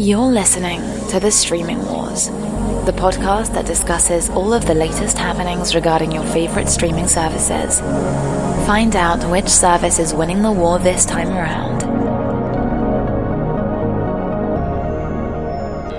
You're listening to The Streaming Wars, the podcast that discusses all of the latest happenings regarding your favorite streaming services. Find out which service is winning the war this time around.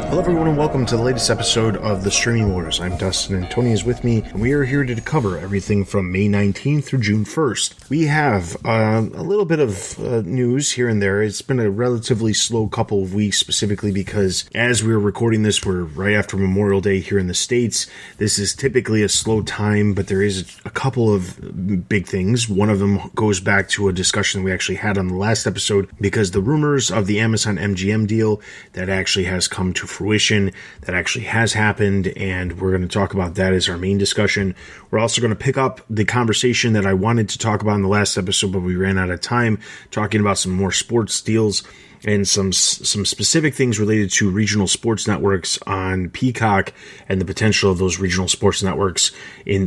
Hello everyone and welcome to the latest episode of The Streaming Wars. I'm Dustin and Tony is with me, and we are here to cover everything from May 19th through June 1st. We have a little bit of news here and there. It's been a relatively slow couple of weeks, specifically because as we're recording this, we're right after Memorial Day here in the States. This is typically a slow time, but there is a couple of big things. One of them goes back to a discussion we actually had on the last episode, because the rumors of the Amazon MGM deal that actually has come to fruition, that actually has happened, and we're going to talk about that as our main discussion. We're also going to pick up the conversation that I wanted to talk about in the last episode, but we ran out of time, talking about some more sports deals and some specific things related to regional sports networks on Peacock and the potential of those regional sports networks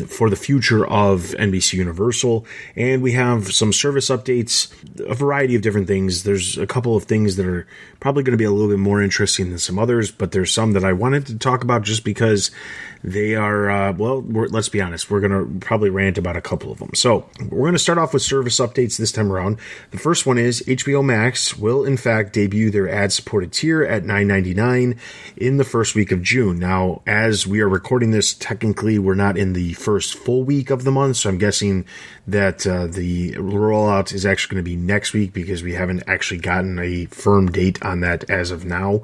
for the future of NBC Universal. And we have some service updates, a variety of different things. There's a couple of things that are probably going to be a little bit more interesting than some others, but there's some that I wanted to talk about just because they are, let's be honest, we're going to probably rant about a couple of them. So we're going to start off with service updates this time around. The first one is HBO Max will, in fact, debut their ad-supported tier at $9.99 in the first week of June. Now, as we are recording this, technically we're not in the first full week of the month, so I'm guessing that the rollout is actually going to be next week, because we haven't actually gotten a firm date on that as of now.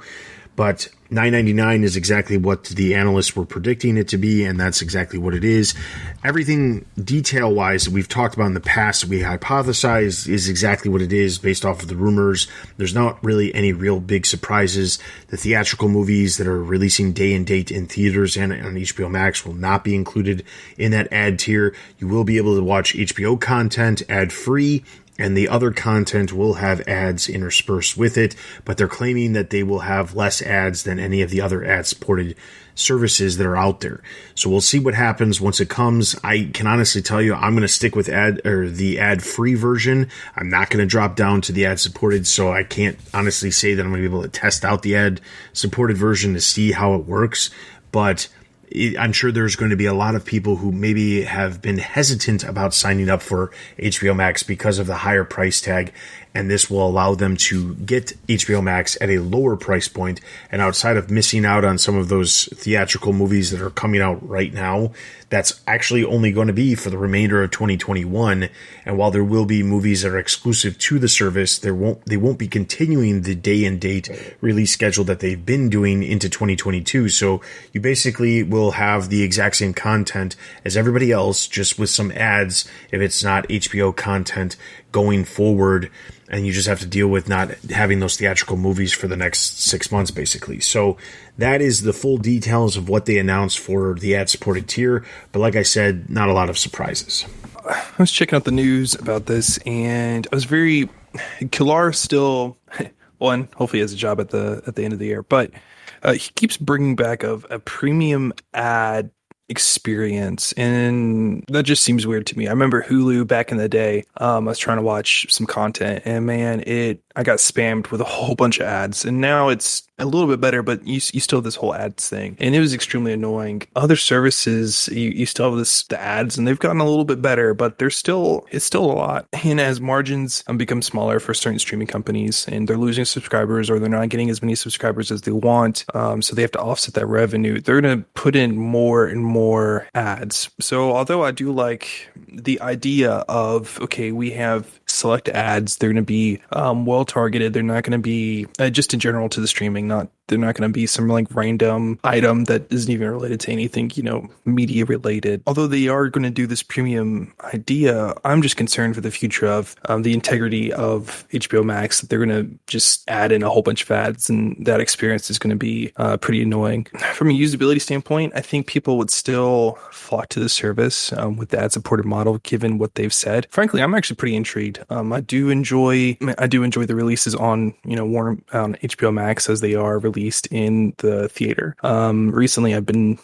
But $9.99 is exactly what the analysts were predicting it to be, and that's exactly what it is. Everything detail-wise that we've talked about in the past, we hypothesized is exactly what it is based off of the rumors. There's not really any real big surprises. The theatrical movies that are releasing day and date in theaters and on HBO Max will not be included in that ad tier. You will be able to watch HBO content ad-free, and the other content will have ads interspersed with it, but they're claiming that they will have less ads than any of the other ad-supported services that are out there. So we'll see what happens once it comes. I can honestly tell you, I'm going to stick with the ad-free version. I'm not going to drop down to the ad-supported, so I can't honestly say that I'm going to be able to test out the ad-supported version to see how it works, but I'm sure there's going to be a lot of people who maybe have been hesitant about signing up for HBO Max because of the higher price tag, and this will allow them to get HBO Max at a lower price point. And outside of missing out on some of those theatrical movies that are coming out right now, that's actually only going to be for the remainder of 2021. And while there will be movies that are exclusive to the service, they won't be continuing the day and date release schedule that they've been doing into 2022. So you basically will have the exact same content as everybody else, just with some ads if it's not HBO content going forward, and you just have to deal with not having those theatrical movies for the next 6 months, basically. So that is the full details of what they announced for the ad-supported tier, but like I said, not a lot of surprises. I was checking out the news about this, and I was Kilar still, one, hopefully he has a job at the end of the year, but he keeps bringing back a premium ad experience, and that just seems weird to me. I remember Hulu back in the day. I was trying to watch some content, and man, I got spammed with a whole bunch of ads, and now it's a little bit better, but you still have this whole ads thing, and it was extremely annoying. Other services, you still have the ads, and they've gotten a little bit better, but it's still a lot. And as margins become smaller for certain streaming companies, and they're losing subscribers, or they're not getting as many subscribers as they want, so they have to offset that revenue, they're going to put in more and more ads. So although I do like the idea of, okay, we have select ads, they're going to be well targeted, they're not going to be just in general to the streaming, they're not going to be some like random item that isn't even related to anything, media related. Although they are going to do this premium idea, I'm just concerned for the future of the integrity of HBO Max, that they're going to just add in a whole bunch of ads, and that experience is going to be pretty annoying. From a usability standpoint, I think people would still flock to the service with the ad-supported model, given what they've said. Frankly, I'm actually pretty intrigued. I do enjoy the releases on on HBO Max as they are released in the theater. Recently, I've been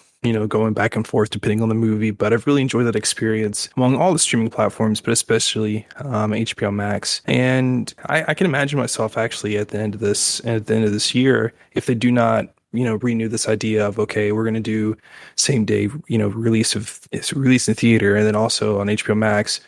going back and forth depending on the movie. But I've really enjoyed that experience among all the streaming platforms, but especially HBO Max. And I can imagine myself actually at the end of this year, if they do not renew this idea of, okay, we're going to do same day, release in theater and then also on HBO Max.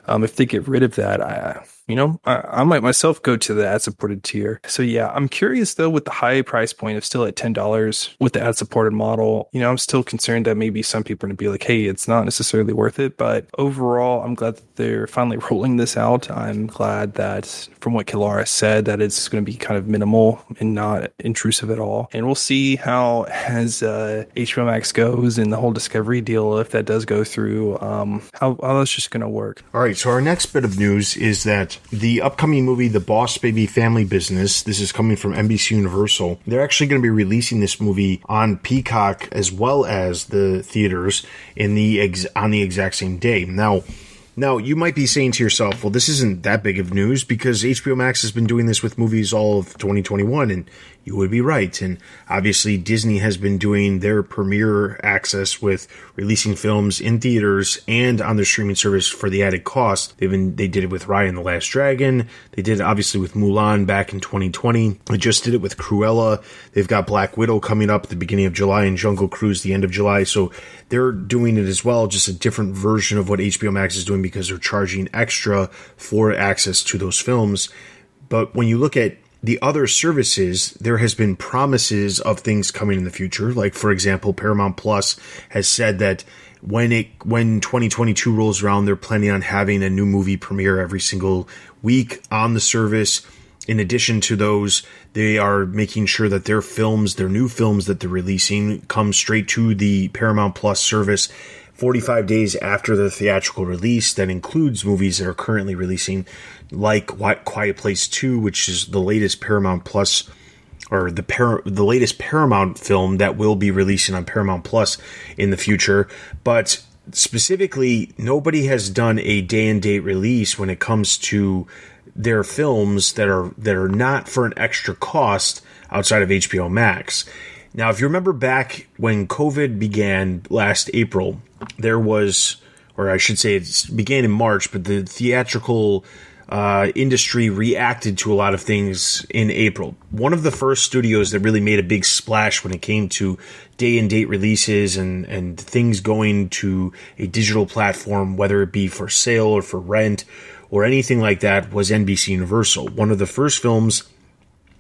If they get rid of that, I might myself go to the ad-supported tier. So yeah, I'm curious though, with the high price point of still at $10 with the ad-supported model, I'm still concerned that maybe some people are going to be like, hey, it's not necessarily worth it. But overall, I'm glad that they're finally rolling this out. I'm glad that from what Kilara said, that it's going to be kind of minimal and not intrusive at all. And we'll see how as HBO Max goes and the whole Discovery deal, if that does go through, how that's just going to work. All right, so our next bit of news is that the upcoming movie, The Boss Baby Family Business, this is coming from NBC Universal. They're actually going to be releasing this movie on Peacock as well as the theaters on the exact same day. Now, you might be saying to yourself, well, this isn't that big of news because HBO Max has been doing this with movies all of 2021, and you would be right. And obviously, Disney has been doing their premiere access with releasing films in theaters and on their streaming service for the added cost. They did it with Raya and the Last Dragon. They did it obviously with Mulan back in 2020. They just did it with Cruella. They've got Black Widow coming up at the beginning of July and Jungle Cruise the end of July. So they're doing it as well, just a different version of what HBO Max is doing because they're charging extra for access to those films. But when you look at the other services, there has been promises of things coming in the future. Like, for example, Paramount Plus has said that when 2022 rolls around, they're planning on having a new movie premiere every single week on the service. In addition to those, they are making sure that their new films that they're releasing, come straight to the Paramount Plus service 45 days after the theatrical release. That includes movies that are currently releasing, like Quiet Place 2, which is the latest Paramount Plus, or the latest Paramount film that will be releasing on Paramount Plus in the future. But specifically, nobody has done a day and date release when it comes to their films that are not for an extra cost outside of HBO Max. Now, if you remember back when COVID began last April, there was, or I should say it began in March, but the theatrical industry reacted to a lot of things in April. One of the first studios that really made a big splash when it came to day and date releases and things going to a digital platform, whether it be for sale or for rent or anything like that, was NBC Universal. One of the first films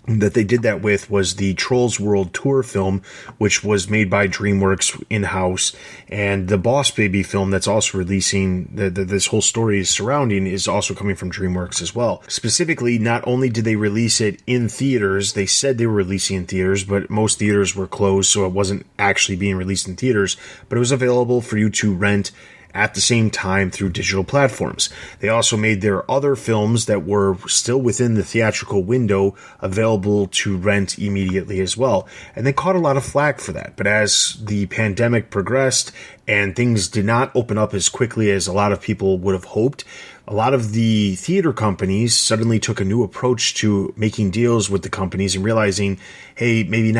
that they did that with was the Trolls World Tour film, which was made by DreamWorks in-house, and the Boss Baby film that's also releasing, this whole story is surrounding, is also coming from DreamWorks as well. Specifically, not only did they release it in theaters, they said they were releasing in theaters, but most theaters were closed, so it wasn't actually being released in theaters, but it was available for you to rent at the same time through digital platforms. They also made their other films that were still within the theatrical window available to rent immediately as well. And they caught a lot of flack for that. But as the pandemic progressed and things did not open up as quickly as a lot of people would have hoped, a lot of the theater companies suddenly took a new approach to making deals with the companies and realizing, hey, maybe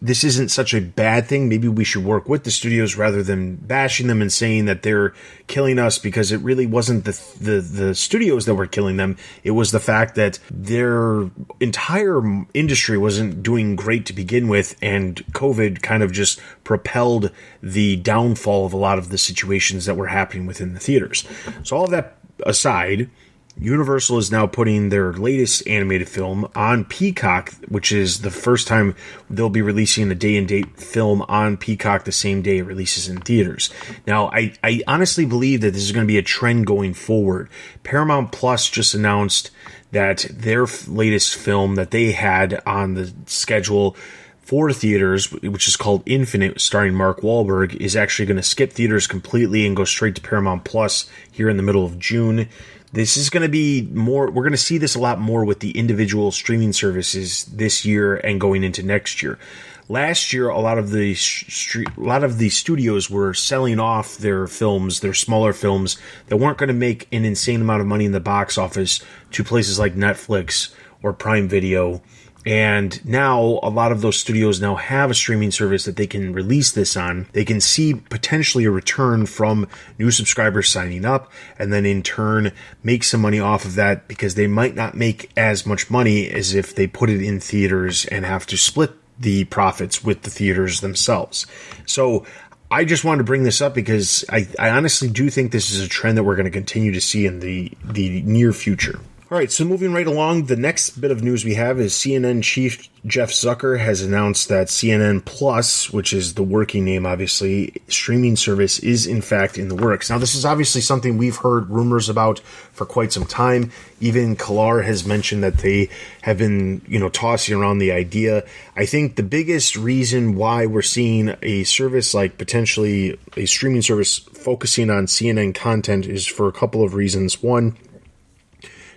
this isn't such a bad thing. Maybe we should work with the studios rather than bashing them and saying that they're killing us, because it really wasn't the studios that were killing them. It was the fact that their entire industry wasn't doing great to begin with, and COVID kind of just propelled the downfall of a lot of the situations that were happening within the theaters. So all of that aside, Universal is now putting their latest animated film on Peacock, which is the first time they'll be releasing a day-and-date film on Peacock the same day it releases in theaters. Now, I honestly believe that this is going to be a trend going forward. Paramount Plus just announced that their latest film that they had on the schedule for theaters, which is called Infinite, starring Mark Wahlberg, is actually going to skip theaters completely and go straight to Paramount Plus here in the middle of June. This is going to be more, we're going to see this a lot more with the individual streaming services this year and going into next year. Last year, a lot of the studios were selling off their films, their smaller films that weren't going to make an insane amount of money in the box office, to places like Netflix or Prime Video And now a lot of those studios now have a streaming service that they can release this on. They can see potentially a return from new subscribers signing up, and then in turn make some money off of that, because they might not make as much money as if they put it in theaters and have to split the profits with the theaters themselves. So I just wanted to bring this up because I honestly do think this is a trend that we're going to continue to see in the near future. All right, so moving right along, the next bit of news we have is CNN chief Jeff Zucker has announced that CNN Plus, which is the working name, obviously, streaming service is in fact in the works. Now, this is obviously something we've heard rumors about for quite some time. Even Kilar has mentioned that they have been, tossing around the idea. I think the biggest reason why we're seeing a service like potentially a streaming service focusing on CNN content is for a couple of reasons. One,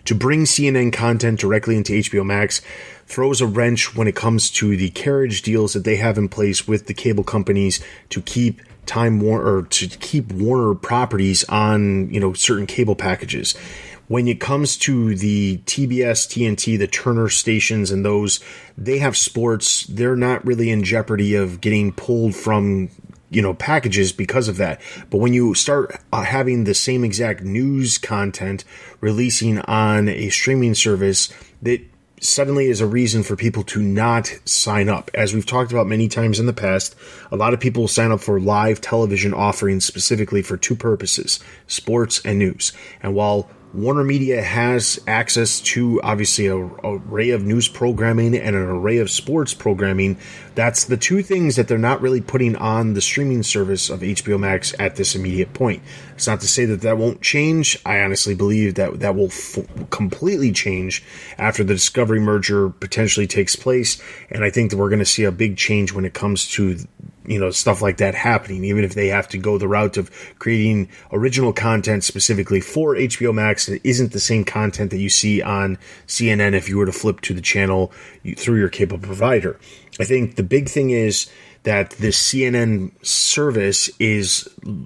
to bring CNN content directly into HBO Max throws a wrench when it comes to the carriage deals that they have in place with the cable companies to keep Warner properties on, certain cable packages. When it comes to the TBS, TNT, the Turner stations and those, they have sports. They're not really in jeopardy of getting pulled from packages because of that. But when you start having the same exact news content releasing on a streaming service, that suddenly is a reason for people to not sign up. As we've talked about many times in the past, a lot of people sign up for live television offerings specifically for two purposes: sports and news. And while Warner Media has access to obviously an array of news programming and an array of sports programming, that's the two things that they're not really putting on the streaming service of HBO Max at this immediate point. It's not to say that that won't change. I honestly believe that that will completely change after the Discovery merger potentially takes place, and I think that we're going to see a big change when it comes to stuff like that happening, even if they have to go the route of creating original content specifically for HBO Max that isn't the same content that you see on CNN if you were to flip to the channel through your cable provider. I think the big thing is that this CNN service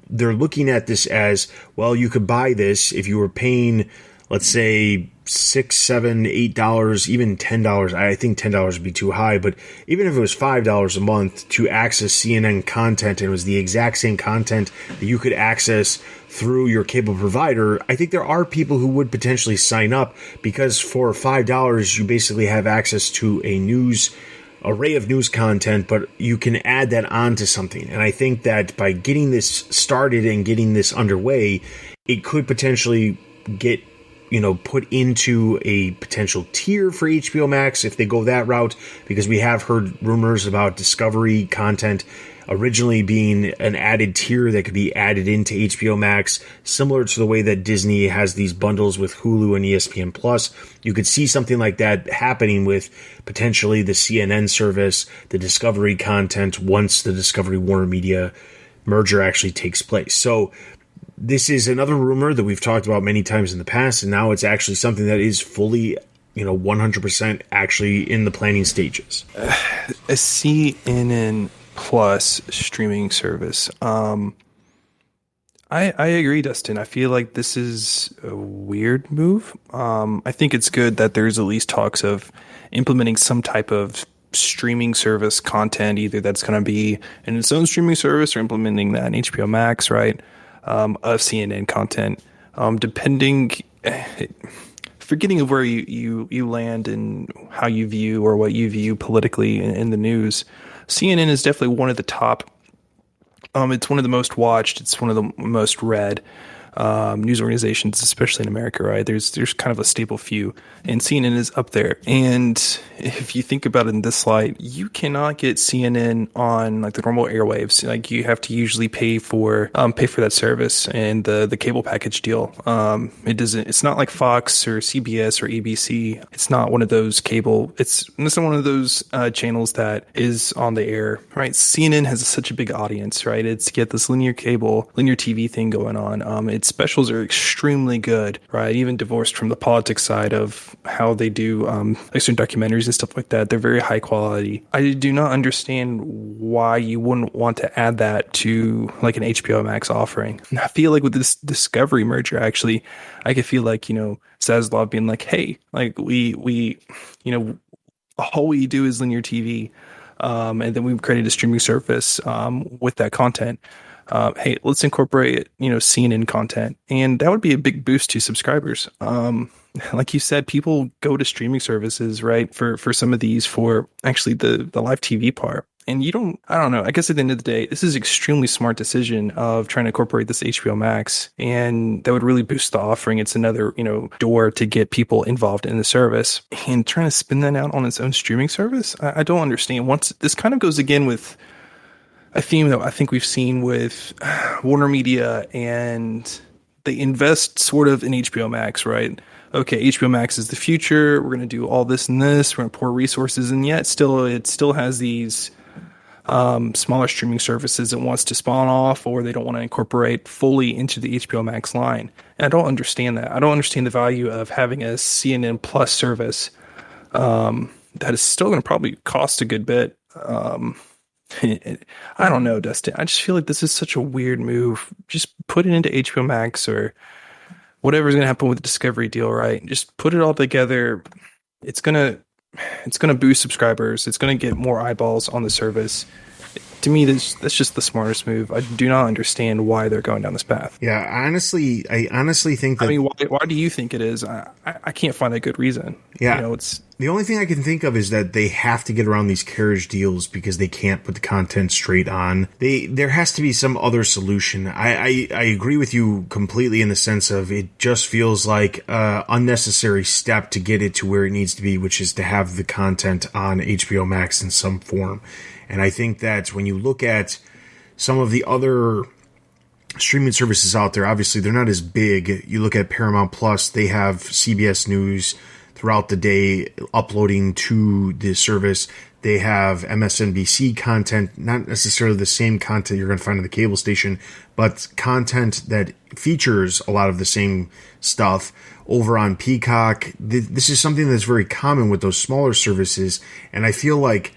they're looking at this as, well, you could buy this if you were paying, let's say, $6, $7, $8, even $10. I think $10 would be too high, but even if it was $5 a month to access CNN content, and it was the exact same content that you could access through your cable provider, I think there are people who would potentially sign up, because for $5 you basically have access to array of news content, but you can add that onto something. And I think that by getting this started and getting this underway, it could potentially get put into a potential tier for HBO Max if they go that route, because we have heard rumors about Discovery content originally being an added tier that could be added into HBO Max, similar to the way that Disney has these bundles with Hulu and ESPN Plus. You could see something like that happening with potentially the CNN service, the Discovery content, once the Discovery Warner Media merger actually takes place. So this is another rumor that we've talked about many times in the past, and now it's actually something that is fully, 100% actually in the planning stages. A CNN Plus streaming service. I agree, Dustin. I feel like this is a weird move. I think it's good that there's at least talks of implementing some type of streaming service content, either that's going to be in its own streaming service or implementing that in HBO Max, right? Of CNN content, depending, forgetting of where you land and how you view or what you view politically in the news. CNN is definitely one of the top. It's one of the most watched. It's one of the most read news organizations, especially in America, right? There's kind of a staple few, and CNN is up there. And if you think about it in this light, you cannot get CNN on like the normal airwaves. Like you have to usually pay for that service and the cable package deal. It's not like Fox or CBS or ABC. It's not one of those cable. It's not one of those channels that is on the air, right? CNN has such a big audience, right? It's get this linear TV thing going on. Its specials are extremely good, right? Even divorced from the politics side of how they do like certain documentaries and stuff like that. They're very high quality. I do not understand why you wouldn't want to add that to like an HBO Max offering. And I feel like with this Discovery merger, actually, I could feel like, Zaslav being like, hey, like we all we do is linear TV. And then we've created a streaming service with that content. Hey, let's incorporate, CNN content, and that would be a big boost to subscribers. Like you said, people go to streaming services, right, for some of these for actually the live TV part. And I don't know. I guess at the end of the day, this is an extremely smart decision of trying to incorporate this HBO Max, and that would really boost the offering. It's another, door to get people involved in the service, and trying to spin that out on its own streaming service. I don't understand. Once this kind of goes again with a theme that I think we've seen with Warner Media, and they invest sort of in HBO Max, right? Okay, HBO Max is the future. We're going to do all this and this. We're going to pour resources, and yet it still has these smaller streaming services it wants to spawn off, or they don't want to incorporate fully into the HBO Max line. And I don't understand that. I don't understand the value of having a CNN Plus service that is still going to probably cost a good bit. I don't know, Dustin. I just feel like this is such a weird move. Just put it into HBO Max or whatever's going to happen with the Discovery deal, right? Just put it all together. It's gonna boost subscribers. It's gonna get more eyeballs on the service. To me, that's just the smartest move. I do not understand why they're going down this path. Yeah, I honestly think that. I mean, why do you think it is? I can't find a good reason. Yeah, it's the only thing I can think of is that they have to get around these carriage deals because they can't put the content straight on. There has to be some other solution. I agree with you completely in the sense of it just feels like an unnecessary step to get it to where it needs to be, which is to have the content on HBO Max in some form. And I think that when you look at some of the other streaming services out there, obviously they're not as big. You look at Paramount Plus, they have CBS News throughout the day uploading to the service. They have MSNBC content, not necessarily the same content you're going to find on the cable station, but content that features a lot of the same stuff over on Peacock. This is something that's very common with those smaller services, and I feel like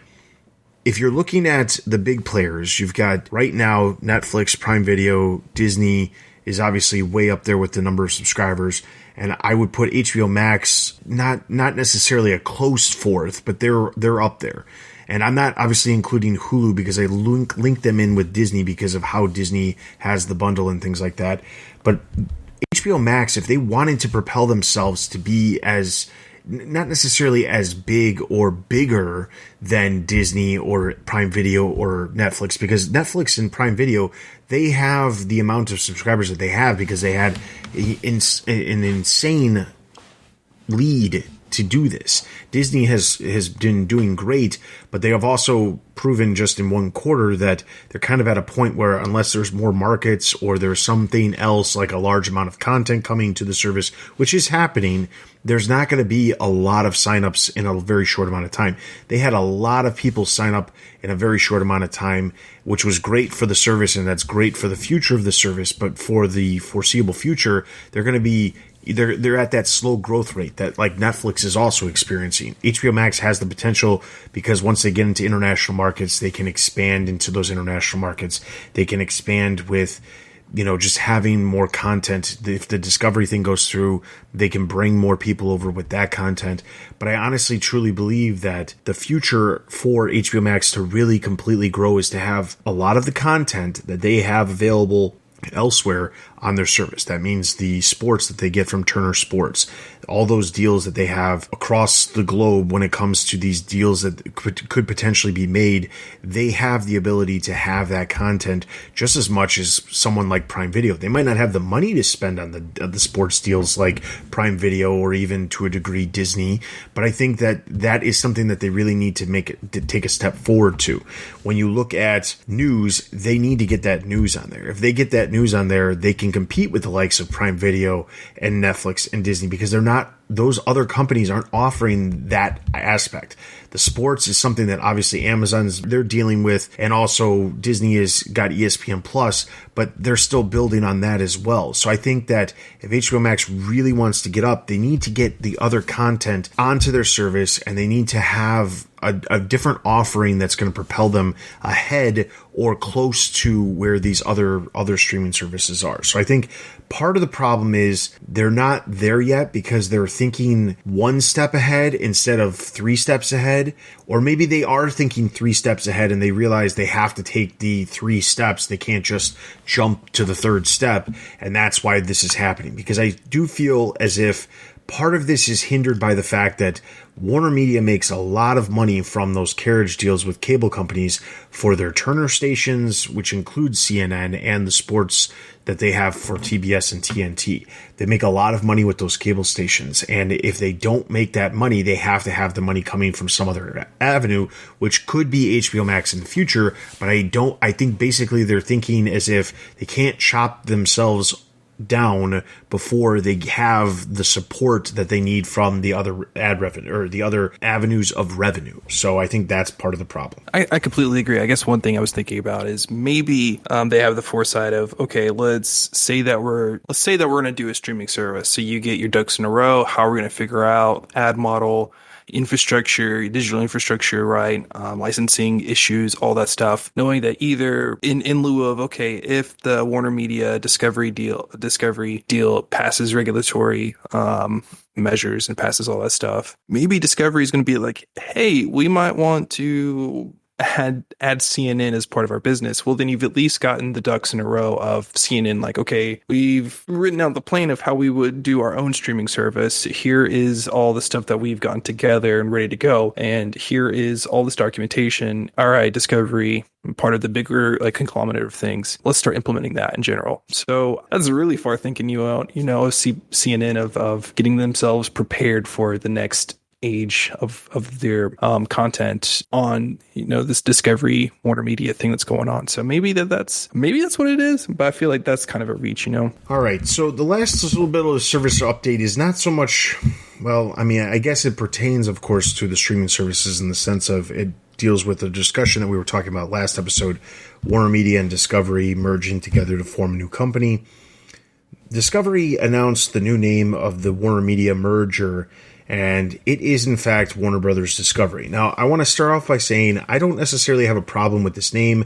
if you're looking at the big players, you've got right now Netflix, Prime Video, Disney is obviously way up there with the number of subscribers. And I would put HBO Max not necessarily a close fourth, but they're up there. And I'm not obviously including Hulu because I link them in with Disney because of how Disney has the bundle and things like that. But HBO Max, if they wanted to propel themselves to be as not necessarily as big or bigger than Disney or Prime Video or Netflix, because Netflix and Prime Video, they have the amount of subscribers that they have because they had an insane lead to do this. Disney has been doing great, but they have also proven just in one quarter that they're kind of at a point where unless there's more markets or there's something else like a large amount of content coming to the service, which is happening, there's not going to be a lot of signups in a very short amount of time. They had a lot of people sign up in a very short amount of time, which was great for the service, and that's great for the future of the service. But for the foreseeable future, they're going to be they're at that slow growth rate that like Netflix is also experiencing. HBO Max has the potential because once they get into international markets, they can expand into those international markets. They can expand with, just having more content. If the Discovery thing goes through, they can bring more people over with that content. But I honestly, truly believe that the future for HBO Max to really completely grow is to have a lot of the content that they have available elsewhere on their service. That means the sports that they get from Turner Sports, all those deals that they have across the globe when it comes to these deals that could potentially be made, they have the ability to have that content just as much as someone like Prime Video. They might not have the money to spend on the sports deals like Prime Video or even to a degree Disney, but I think that is something that they really need to take a step forward to. When you look at news, they need to get that news on there. If they get that news on there, they can compete with the likes of Prime Video and Netflix and Disney because those other companies aren't offering that aspect. The sports is something that obviously they're dealing with, and also Disney has got ESPN Plus, but they're still building on that as well. So I think that if HBO Max really wants to get up, they need to get the other content onto their service, and they need to have a different offering that's going to propel them ahead or close to where these other streaming services are. So I think part of the problem is they're not there yet because they're thinking one step ahead instead of 3 steps ahead, or maybe they are thinking 3 steps ahead and they realize they have to take the 3 steps. They can't just jump to the 3rd step, and that's why this is happening. Because I do feel as if part of this is hindered by the fact that Warner Media makes a lot of money from those carriage deals with cable companies for their Turner stations, which includes CNN and the sports that they have for TBS and TNT. They make a lot of money with those cable stations, and if they don't make that money, they have to have the money coming from some other avenue, which could be HBO Max in the future. But I think basically they're thinking as if they can't chop themselves down before they have the support that they need from the other ad revenue or the other avenues of revenue. So I think that's part of the problem. I completely agree. I guess one thing I was thinking about is maybe they have the foresight of, okay, let's say that we're going to do a streaming service. So you get your ducks in a row. How are we going to figure out ad model, infrastructure, digital infrastructure, right? Licensing issues, all that stuff, knowing that either in lieu of, okay, if the Warner Media Discovery deal passes regulatory measures and passes all that stuff, maybe Discovery is going to be like, hey, we might want to add CNN as part of our business. Well, then you've at least gotten the ducks in a row of CNN, like, okay, we've written out the plan of how we would do our own streaming service. Here is all the stuff that we've gotten together and ready to go. And here is all this documentation. All right, Discovery, part of the bigger like conglomerate of things. Let's start implementing that in general. So that's really far thinking you out, CNN of getting themselves prepared for the next age of their content on this Discovery Warner Media thing that's going on. So maybe that's what it is, but I feel like that's kind of a reach. All right, so the last little bit of the service update is not so much, well, I mean, I guess it pertains of course to the streaming services in the sense of it deals with the discussion that we were talking about last episode, Warner Media and Discovery merging together to form a new company. Discovery announced the new name of the Warner Media merger, and it is, in fact, Warner Brothers Discovery. Now, I want to start off by saying I don't necessarily have a problem with this name.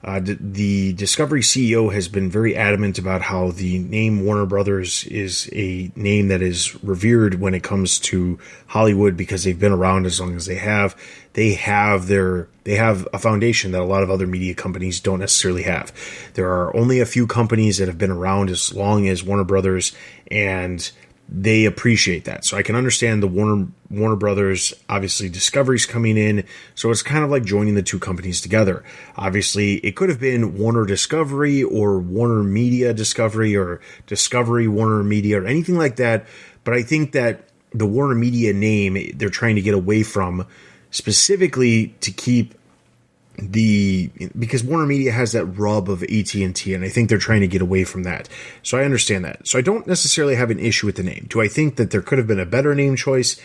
The Discovery CEO has been very adamant about how the name Warner Brothers is a name that is revered when it comes to Hollywood because they've been around as long as they have. They have a foundation that a lot of other media companies don't necessarily have. There are only a few companies that have been around as long as Warner Brothers, and they appreciate that. So I can understand the Warner Brothers, obviously Discovery's coming in. So it's kind of like joining the two companies together. Obviously it could have been Warner Discovery or Warner Media Discovery or Discovery Warner Media or anything like that. But I think that the Warner Media name they're trying to get away from, specifically to keep because Warner Media has that rub of AT&T, and I think they're trying to get away from that. So I understand that. So I don't necessarily have an issue with the name. Do I think that there could have been a better name choice?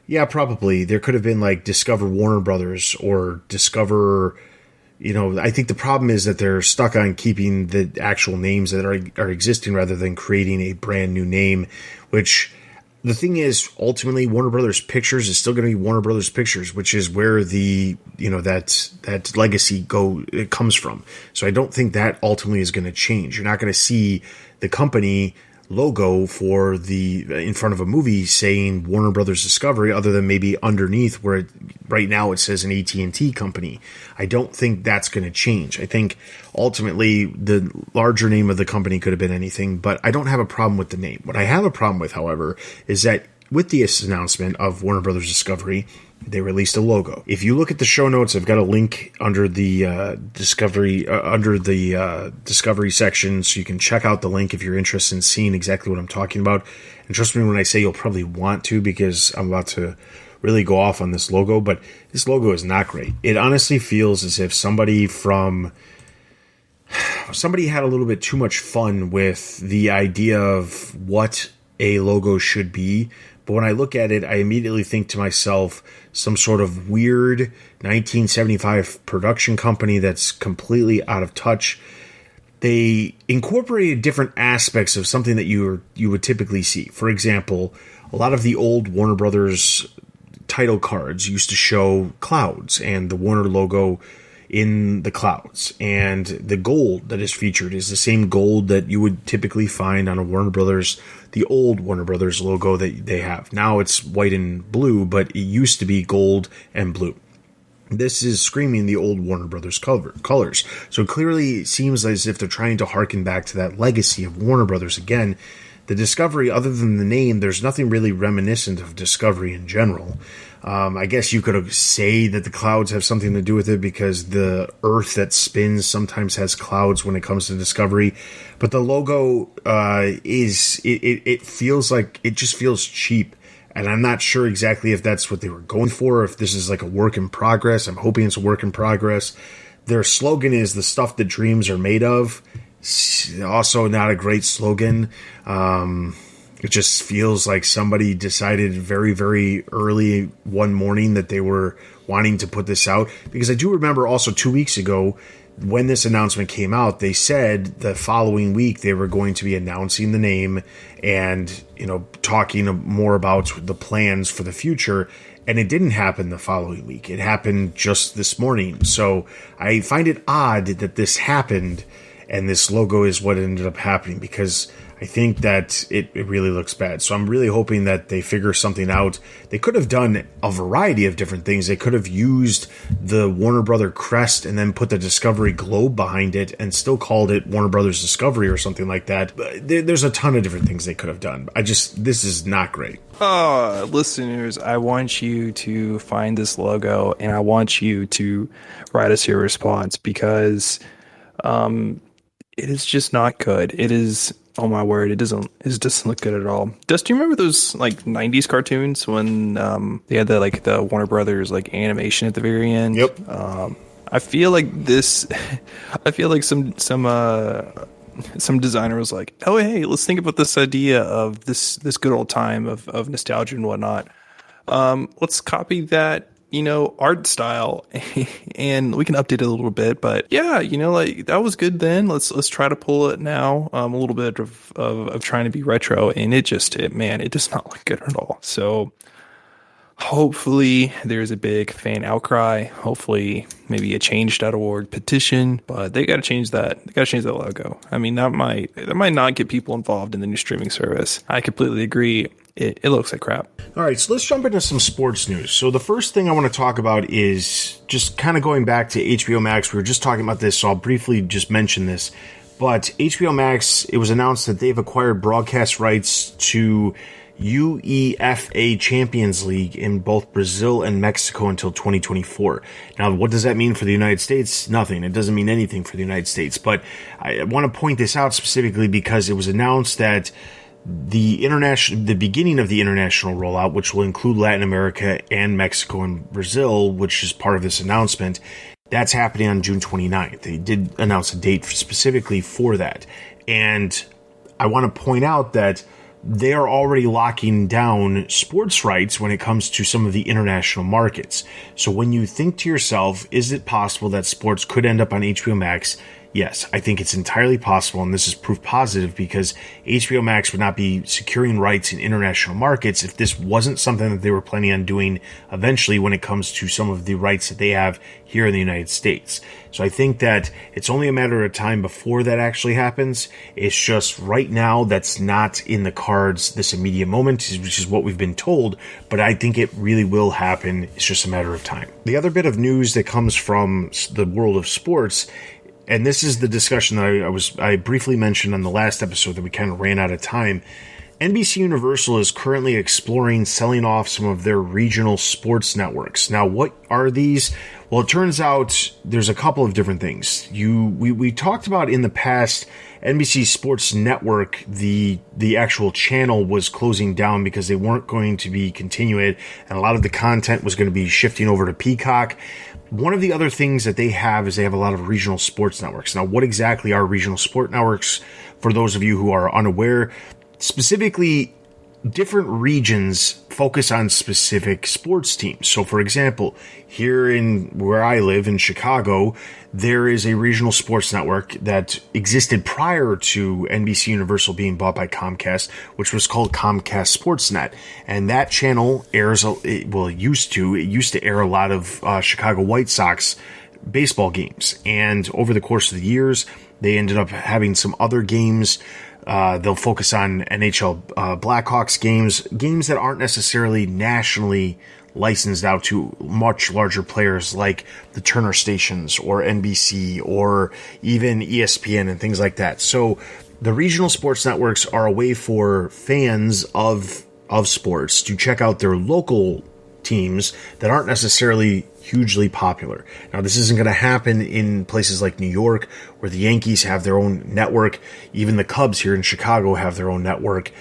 Yeah, probably. There could have been like Discover Warner Brothers or Discover, I think the problem is that they're stuck on keeping the actual names that are existing rather than creating a brand new name, which the thing is, ultimately, Warner Brothers Pictures is still going to be Warner Brothers Pictures, which is where that legacy it comes from. So I don't think that ultimately is going to change. You're not going to see the company logo in front of a movie saying Warner Brothers Discovery, other than maybe underneath where right now it says an AT&T company. I don't think that's going to change. I think ultimately the larger name of the company could have been anything, but I don't have a problem with the name. What I have a problem with, however, is that with this announcement of Warner Brothers Discovery, they released a logo. If you look at the show notes, I've got a link under the Discovery section, so you can check out the link if you're interested in seeing exactly what I'm talking about. And trust me when I say you'll probably want to, because I'm about to really go off on this logo, but this logo is not great. It honestly feels as if somebody had a little bit too much fun with the idea of what a logo should be. But when I look at it, I immediately think to myself, some sort of weird 1975 production company that's completely out of touch. They incorporated different aspects of something that you would typically see. For example, a lot of the old Warner Brothers title cards used to show clouds, and the Warner logo in the clouds. And the gold that is featured is the same gold that you would typically find on a Warner Brothers, the old Warner Brothers logo that they have. Now it's white and blue, but it used to be gold and blue. This is screaming the old Warner Brothers colors. So clearly it seems as if they're trying to harken back to that legacy of Warner Brothers again. The Discovery, other than the name, there's nothing really reminiscent of Discovery in general. I guess you could say that the clouds have something to do with it because the Earth that spins sometimes has clouds when it comes to Discovery. But the logo it feels like, it just feels cheap. And I'm not sure exactly if that's what they were going for, if this is like a work in progress. I'm hoping it's a work in progress. Their slogan is the stuff that dreams are made of. Also not a great slogan. It just feels like somebody decided very, very early one morning that they were wanting to put this out. Because I do remember also 2 weeks ago when this announcement came out, they said the following week they were going to be announcing the name and, talking more about the plans for the future. And it didn't happen the following week. It happened just this morning. So I find it odd that this happened and this logo is what ended up happening, because I think that it really looks bad. So I'm really hoping that they figure something out. They could have done a variety of different things. They could have used the Warner Brother crest and then put the Discovery globe behind it and still called it Warner Brothers Discovery or something like that. There's a ton of different things they could have done. This is not great. Listeners, I want you to find this logo and I want you to write us your response, because it is just not good. It is, oh my word, it doesn't look good at all. Dust, do you remember those like 90s cartoons when they had the Warner Brothers like animation at the very end? Yep. I feel like some designer was like, oh hey, let's think about this idea of this good old time of nostalgia and whatnot. Let's copy that art style and we can update it a little bit, but yeah, that was good then. Let's try to pull it now. A little bit of trying to be retro, and it does not look good at all. So hopefully there's a big fan outcry. Hopefully maybe a change.org petition, but they got to change that. They got to change that logo. I mean, that might not get people involved in the new streaming service. I completely agree. It looks like crap. All right, so let's jump into some sports news. So the first thing I want to talk about is just kind of going back to HBO Max. We were just talking about this, so I'll briefly just mention this. But HBO Max, it was announced that they've acquired broadcast rights to UEFA Champions League in both Brazil and Mexico until 2024. Now, what does that mean for the United States? Nothing. It doesn't mean anything for the United States. But I want to point this out specifically because it was announced that the beginning of the international rollout, which will include Latin America and Mexico and Brazil, which is part of this announcement, that's happening on June 29th. They did announce a date specifically for that. And I want to point out that they are already locking down sports rights when it comes to some of the international markets. So when you think to yourself, is it possible that sports could end up on HBO Max? Yes, I think it's entirely possible, and this is proof positive because HBO Max would not be securing rights in international markets if this wasn't something that they were planning on doing eventually when it comes to some of the rights that they have here in the United States. So I think that it's only a matter of time before that actually happens. It's just right now that's not in the cards this immediate moment, which is what we've been told, but I think it really will happen. It's just a matter of time. The other bit of news that comes from the world of sports, and this is the discussion that I briefly mentioned on the last episode that we kind of ran out of time. NBC Universal is currently exploring selling off some of their regional sports networks. Now, what are these? Well, it turns out there's a couple of different things. We talked about in the past, NBC Sports Network, the actual channel was closing down because they weren't going to be continuing it, and a lot of the content was going to be shifting over to Peacock. One of the other things that they have is they have a lot of regional sports networks. Now, what exactly are regional sport networks? For those of you who are unaware, specifically, different regions focus on specific sports teams. So, for example, here in where I live in Chicago, there is a regional sports network that existed prior to NBC Universal being bought by Comcast, which was called Comcast Sportsnet. And that channel airs, it used to air a lot of Chicago White Sox baseball games. And over the course of the years, they ended up having some other games. They'll focus on NHL Blackhawks games that aren't necessarily nationally licensed out to much larger players like the Turner stations or NBC or even ESPN and things like that. So the regional sports networks are a way for fans of sports to check out their local teams that aren't necessarily hugely popular. Now, this isn't going to happen in places like New York, where the Yankees have their own network. Even the Cubs here in Chicago have their own network.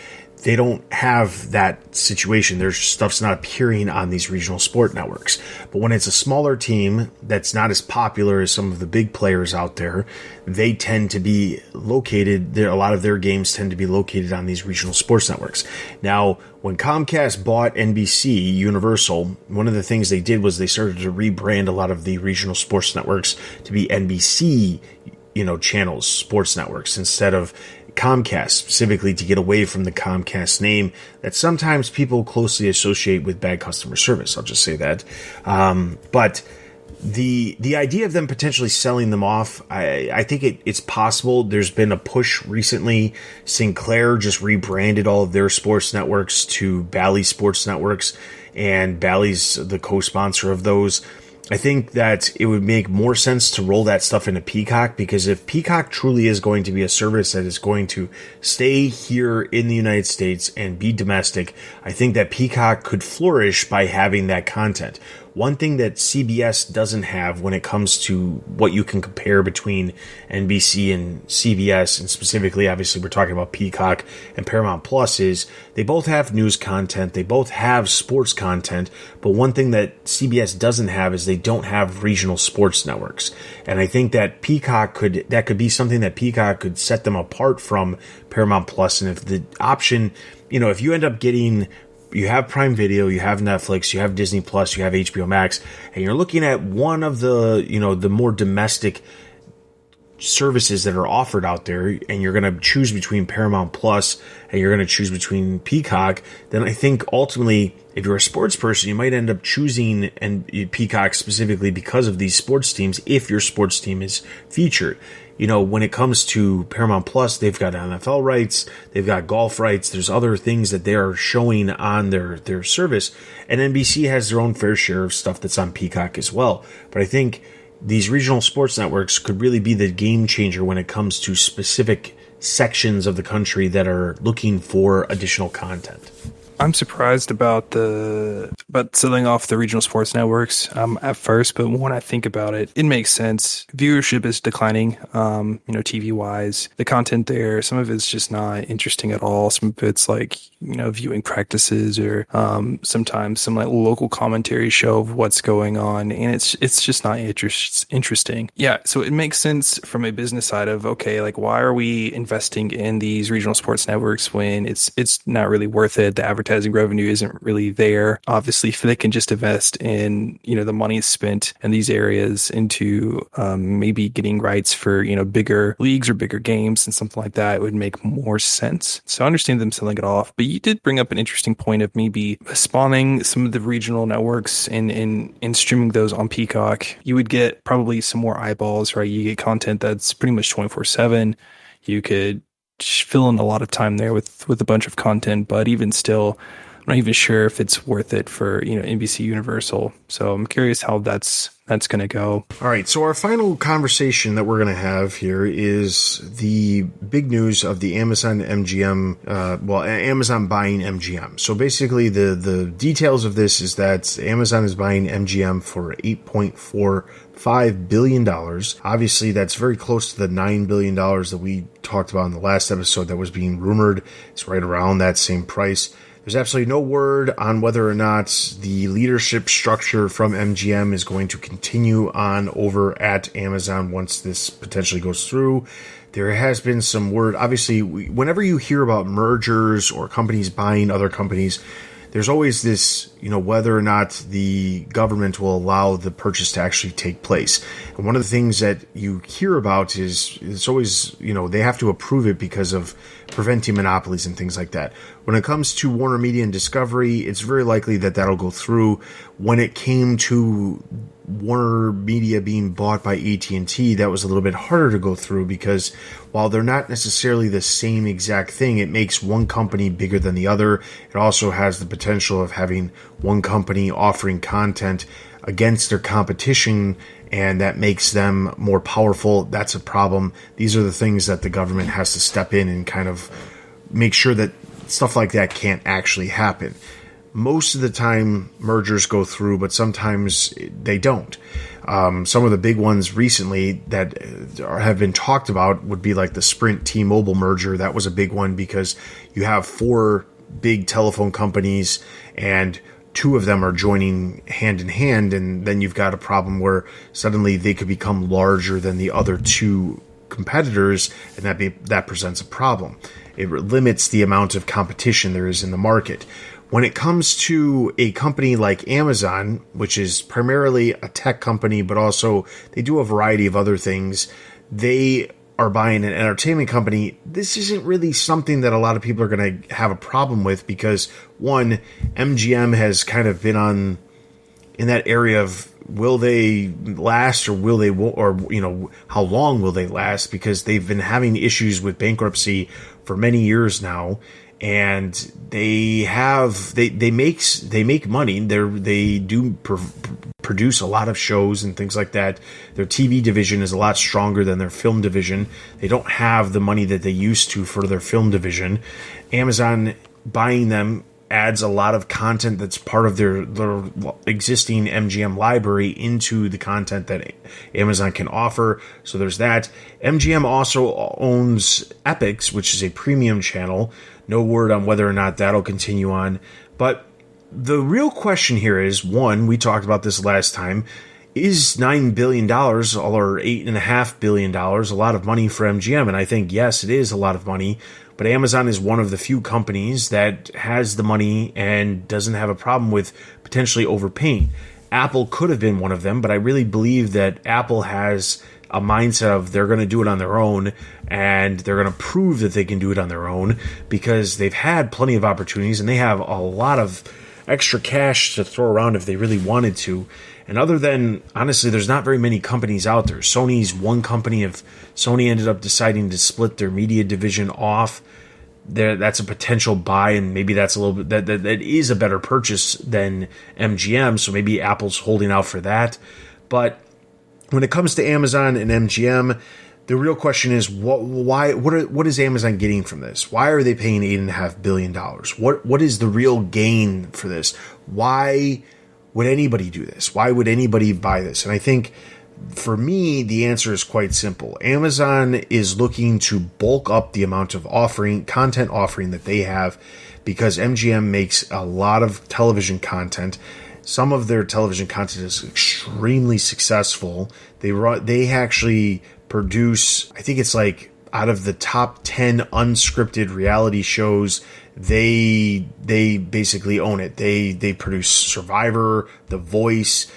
They don't have that situation. Their stuff's not appearing on these regional sport networks. But when it's a smaller team that's not as popular as some of the big players out there, they tend to be located, a lot of their games tend to be located on these regional sports networks. Now, when Comcast bought NBC Universal, one of the things they did was they started to rebrand a lot of the regional sports networks to be NBC, channels, sports networks, instead of Comcast, specifically to get away from the Comcast name that sometimes people closely associate with bad customer service. I'll just say that. But the idea of them potentially selling them off, I think it's possible. There's been a push recently. Sinclair just rebranded all of their sports networks to Bally Sports Networks, and Bally's the co-sponsor of those. I think that it would make more sense to roll that stuff into Peacock, because if Peacock truly is going to be a service that is going to stay here in the United States and be domestic, I think that Peacock could flourish by having that content. One thing that CBS doesn't have when it comes to what you can compare between NBC and CBS, and specifically, obviously, we're talking about Peacock and Paramount Plus, is they both have news content, they both have sports content, but one thing that CBS doesn't have is they don't have regional sports networks. And I think that that could be something that Peacock could set them apart from Paramount Plus. And if the option, if you end up getting, you have Prime Video, you have Netflix, you have Disney Plus, you have HBO Max, and you're looking at one of the, the more domestic services that are offered out there, and you're going to choose between Paramount Plus and you're going to choose between Peacock, then I think ultimately, if you're a sports person, you might end up choosing Peacock specifically because of these sports teams, if your sports team is featured. When it comes to Paramount Plus, they've got NFL rights, they've got golf rights, there's other things that they are showing on their service, and NBC has their own fair share of stuff that's on Peacock as well. But I think these regional sports networks could really be the game changer when it comes to specific sections of the country that are looking for additional content. I'm surprised about selling off the regional sports networks at first, but when I think about it, it makes sense. Viewership is declining, TV wise. The content there, some of it's just not interesting at all. Some of it's like, viewing practices or sometimes some like local commentary show of what's going on, and it's just not interesting. Yeah, so it makes sense from a business side of, okay, like why are we investing in these regional sports networks when it's not really worth it? The advertising revenue isn't really there. Obviously, if they can just invest in, the money spent in these areas into maybe getting rights for, bigger leagues or bigger games and something like that, it would make more sense. So I understand them selling it off, but you did bring up an interesting point of maybe spawning some of the regional networks and streaming those on Peacock. You would get probably some more eyeballs, right? You get content that's pretty much 24/7. You could fill in a lot of time there with a bunch of content, but even still, I'm not even sure if it's worth it for NBC Universal. So I'm curious how that's going to go. All right, so our final conversation that we're going to have here is the big news of the Amazon MGM, Amazon buying MGM. So basically, the details of this is that Amazon is buying MGM for $8.45 billion. Obviously, that's very close to the $9 billion that we talked about in the last episode that was being rumored. It's right around that same price. There's absolutely no word on whether or not the leadership structure from MGM is going to continue on over at Amazon once this potentially goes through. There has been some word. Obviously, whenever you hear about mergers or companies buying other companies, there's always this, whether or not the government will allow the purchase to actually take place. And one of the things that you hear about is it's always, they have to approve it because of preventing monopolies and things like that. When it comes to Warner Media and Discovery, it's very likely that that'll go through. When it came to Warner Media being bought by AT&T, that was a little bit harder to go through, because while they're not necessarily the same exact thing, it makes one company bigger than the other. It also has the potential of having one company offering content against their competition, and that makes them more powerful. That's a problem. These are the things that the government has to step in and kind of make sure that stuff like that can't actually happen. Most of the time, mergers go through, but sometimes they don't. Some of the big ones recently that have been talked about would be like the Sprint T-Mobile merger. That was a big one because you have 4 big telephone companies and 2 of them are joining hand in hand, and then you've got a problem where suddenly they could become larger than the other 2 competitors, and that presents a problem. It limits the amount of competition there is in the market. When it comes to a company like Amazon, which is primarily a tech company, but also they do a variety of other things, they are buying an entertainment company. This isn't really something that a lot of people are going to have a problem with, because one, MGM has kind of been in that area of, will they last, or will they, or how long will they last? Because they've been having issues with bankruptcy for many years now, and they make money. They do produce a lot of shows and things like that. Their TV division is a lot stronger than their film division. They don't have the money that they used to for their film division. Amazon buying them adds a lot of content that's part of their existing MGM library into the content that Amazon can offer. So there's that. MGM also owns Epix, which is a premium channel. No word on whether or not that'll continue on. But the real question here is, one, we talked about this last time, is $9 billion or $8.5 billion a lot of money for MGM? And I think, yes, it is a lot of money. But Amazon is one of the few companies that has the money and doesn't have a problem with potentially overpaying. Apple could have been one of them, but I really believe that Apple has a mindset of they're going to do it on their own, and they're going to prove that they can do it on their own, because they've had plenty of opportunities and they have a lot of extra cash to throw around if they really wanted to. And other than, honestly, there's not very many companies out there. Sony's one company. If Sony ended up deciding to split their media division off, that's a potential buy, and maybe that's a little bit that is a better purchase than MGM. So maybe Apple's holding out for that. But when it comes to Amazon and MGM, the real question is, what is Amazon getting from this? Why are they paying $8.5 billion? What is the real gain for this? Why would anybody do this? Why would anybody buy this? And I think, for me, the answer is quite simple. Amazon is looking to bulk up the amount of content offering that they have, because MGM makes a lot of television content. Some of their television content is extremely successful. They actually produce, I think it's like, out of the top 10 unscripted reality shows, they basically own it. They produce Survivor, The Voice,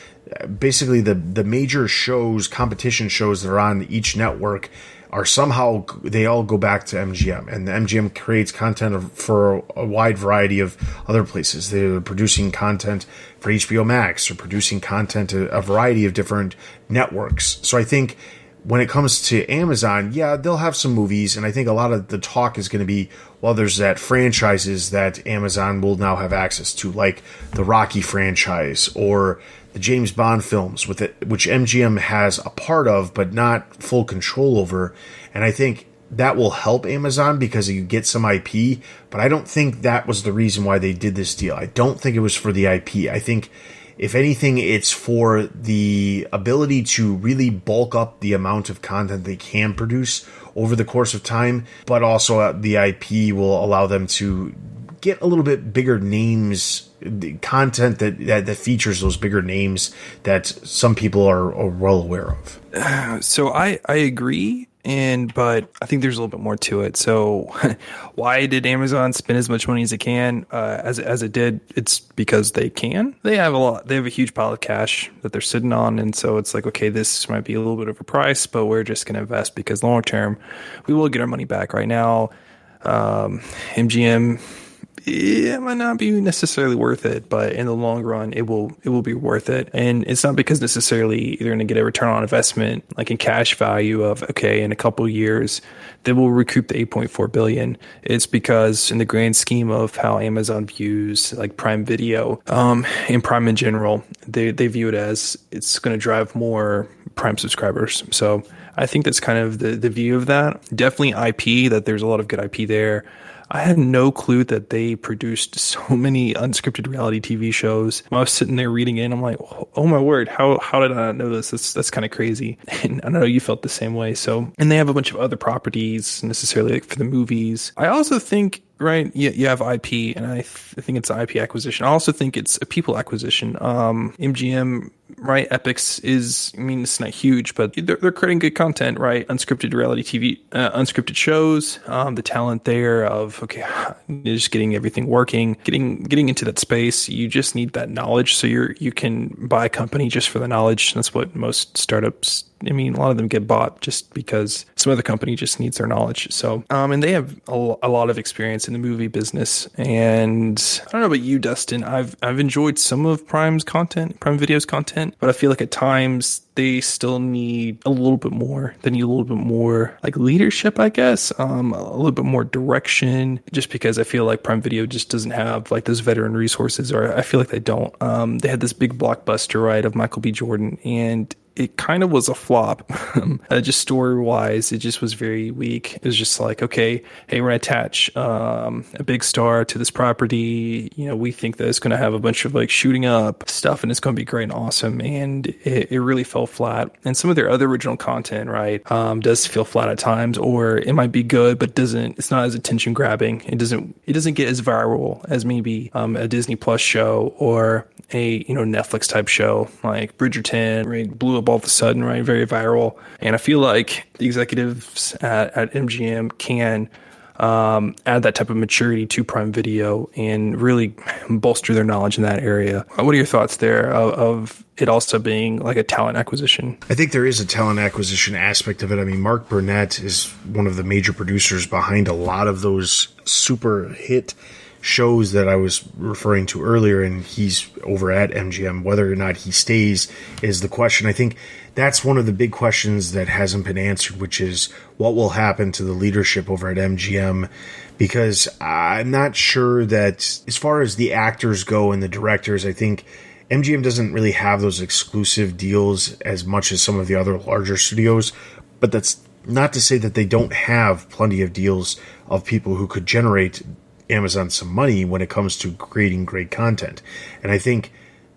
basically the major shows, competition shows that are on each network are somehow, they all go back to MGM, and the MGM creates content for a wide variety of other places. They're producing content for HBO Max, or producing content to a variety of different networks. So I think when it comes to Amazon, yeah, they'll have some movies, and I think a lot of the talk is going to be, well, there's that franchises that Amazon will now have access to, like the Rocky franchise or the James Bond films, which MGM has a part of but not full control over. And I think that will help Amazon because you get some IP, but I don't think that was the reason why they did this deal. I don't think it was for the IP. I think, if anything, it's for the ability to really bulk up the amount of content they can produce over the course of time, but also the IP will allow them to get a little bit bigger names, the content that features those bigger names that some people are well aware of. So I agree. But I think there's a little bit more to it. So why did Amazon spend as much money as it can, as it did? It's because they can. They have a huge pile of cash that they're sitting on. And so it's like, okay, this might be a little bit of a price, but we're just going to invest because long term we will get our money back. Right now, MGM it might not be necessarily worth it, but in the long run, it will be worth it. And it's not because necessarily you're going to get a return on investment, like in cash value of, okay, in a couple of years, they will recoup the 8.4 billion. It's because in the grand scheme of how Amazon views like Prime Video, and Prime in general, they view it as it's going to drive more Prime subscribers. So I think that's kind of the view of that. Definitely IP, that there's a lot of good IP there. I had no clue that they produced so many unscripted reality TV shows. When I was sitting there reading it, I'm like, oh my word, how did I not know this? That's kind of crazy. And I know you felt the same way. So, and they have a bunch of other properties necessarily like for the movies. I also think, right, you have IP, and I think it's an IP acquisition. I also think it's a people acquisition. MGM, right, Epix is, I mean, it's not huge, but they're creating good content, right? Unscripted reality TV, unscripted shows, the talent there of, okay, just getting everything working, getting into that space. You just need that knowledge, so you can buy a company just for the knowledge. That's what most startups, I mean, a lot of them get bought just because some other company just needs their knowledge. So, and they have a lot of experience in the movie business. And I don't know about you, Dustin. I've enjoyed some of Prime's content, Prime Video's content, but I feel like at times they still need a little bit more. They need a little bit more like leadership, I guess, a little bit more direction, just because I feel like Prime Video just doesn't have like those veteran resources, or I feel like they don't. They had this big blockbuster, right, of Michael B. Jordan, and it kind of was a flop. Just story-wise, it just was very weak. It was just like, okay, hey, we're going to attach a big star to this property. You know, we think that it's going to have a bunch of like shooting up stuff, and it's going to be great and awesome. And it really fell flat. And some of their other original content, right, does feel flat at times, or it might be good, but it's not as attention grabbing. It doesn't get as viral as maybe a Disney Plus show or a Netflix type show like Bridgerton, right, blew up all of a sudden, right, very viral. And I feel like the executives at MGM can add that type of maturity to Prime Video and really bolster their knowledge in that area. What are your thoughts there of it also being like a talent acquisition? I think there is a talent acquisition aspect of it. I mean, Mark Burnett is one of the major producers behind a lot of those super hit shows that I was referring to earlier, and he's over at MGM. Whether or not he stays is the question. I think that's one of the big questions that hasn't been answered, which is what will happen to the leadership over at MGM, because I'm not sure that as far as the actors go and the directors, I think MGM doesn't really have those exclusive deals as much as some of the other larger studios, but that's not to say that they don't have plenty of deals of people who could generate Amazon some money when it comes to creating great content. And I think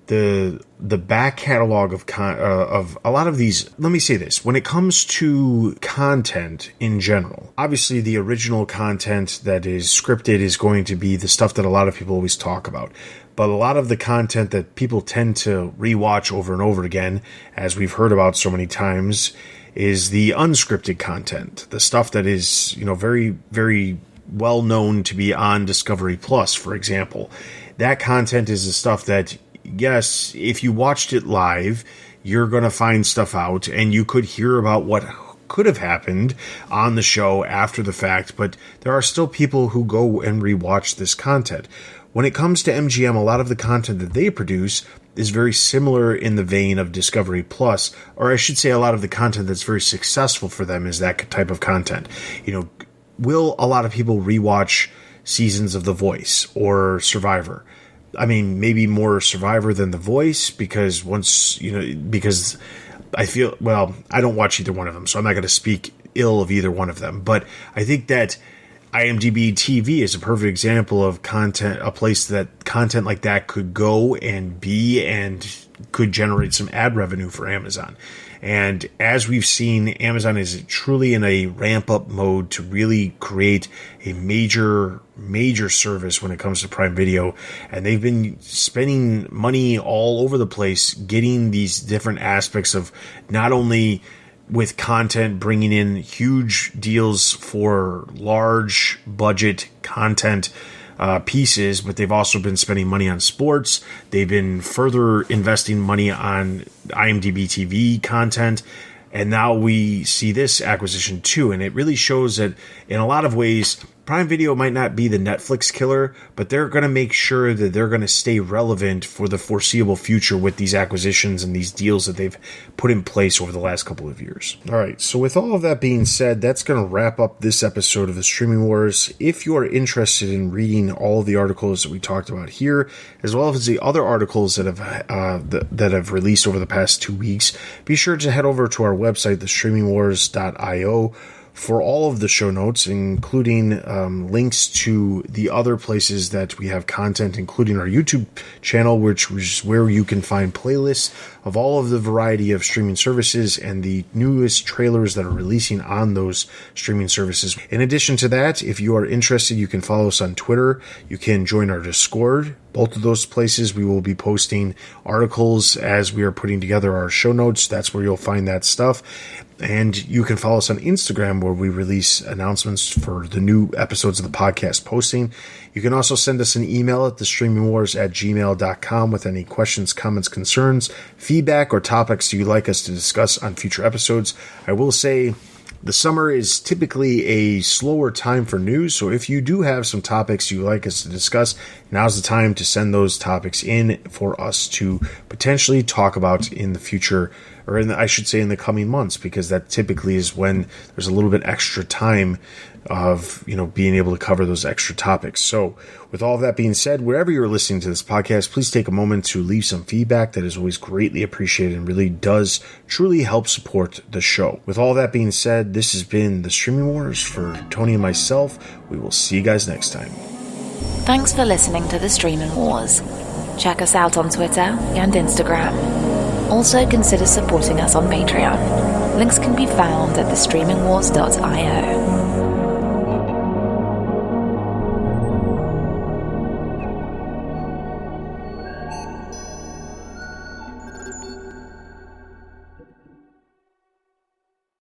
the back catalog of a lot of these, let me say this, when it comes to content in general, obviously the original content that is scripted is going to be the stuff that a lot of people always talk about. But a lot of the content that people tend to rewatch over and over again, as we've heard about so many times, is the unscripted content, the stuff that is, very, very well known to be on Discovery Plus, for example. That content is the stuff that, yes, if you watched it live, you're going to find stuff out, and you could hear about what could have happened on the show after the fact, but there are still people who go and rewatch this content. When it comes to MGM, a lot of the content that they produce is very similar in the vein of Discovery Plus, or I should say a lot of the content that's very successful for them is that type of content. Will a lot of people rewatch seasons of The Voice or Survivor? I mean, maybe more Survivor than The Voice, because because I feel, well, I don't watch either one of them, so I'm not going to speak ill of either one of them. But I think that IMDb TV is a perfect example of content, a place that content like that could go and be and could generate some ad revenue for Amazon. And as we've seen, Amazon is truly in a ramp-up mode to really create a major service when it comes to Prime Video. And they've been spending money all over the place getting these different aspects of not only with content, bringing in huge deals for large budget content pieces, but they've also been spending money on sports. They've been further investing money on IMDb TV content. And now we see this acquisition too. And it really shows that in a lot of ways, Prime Video might not be the Netflix killer, but they're going to make sure that they're going to stay relevant for the foreseeable future with these acquisitions and these deals that they've put in place over the last couple of years. All right, so with all of that being said, that's going to wrap up this episode of the Streaming Wars. If you are interested in reading all of the articles that we talked about here, as well as the other articles that have released over the past 2 weeks, be sure to head over to our website, thestreamingwars.io, for all of the show notes, including links to the other places that we have content, including our YouTube channel, which is where you can find playlists of all of the variety of streaming services and the newest trailers that are releasing on those streaming services. In addition to that, if you are interested, you can follow us on Twitter. You can join our Discord. Both of those places, we will be posting articles as we are putting together our show notes. That's where you'll find that stuff. And you can follow us on Instagram, where we release announcements for the new episodes of the podcast posting. You can also send us an email at thestreamingwars@gmail.com with any questions, comments, concerns, feedback, or topics you'd like us to discuss on future episodes. I will say, the summer is typically a slower time for news, so if you do have some topics you'd like us to discuss, now's the time to send those topics in for us to potentially talk about in the future, or in the coming months, because that typically is when there's a little bit extra time of, being able to cover those extra topics. So with all of that being said, wherever you're listening to this podcast, please take a moment to leave some feedback. That is always greatly appreciated and really does truly help support the show. With all that being said, this has been the Streaming Wars for Tony and myself. We will see you guys next time. Thanks for listening to the Streaming Wars. Check us out on Twitter and Instagram. Also consider supporting us on Patreon. Links can be found at thestreamingwars.io.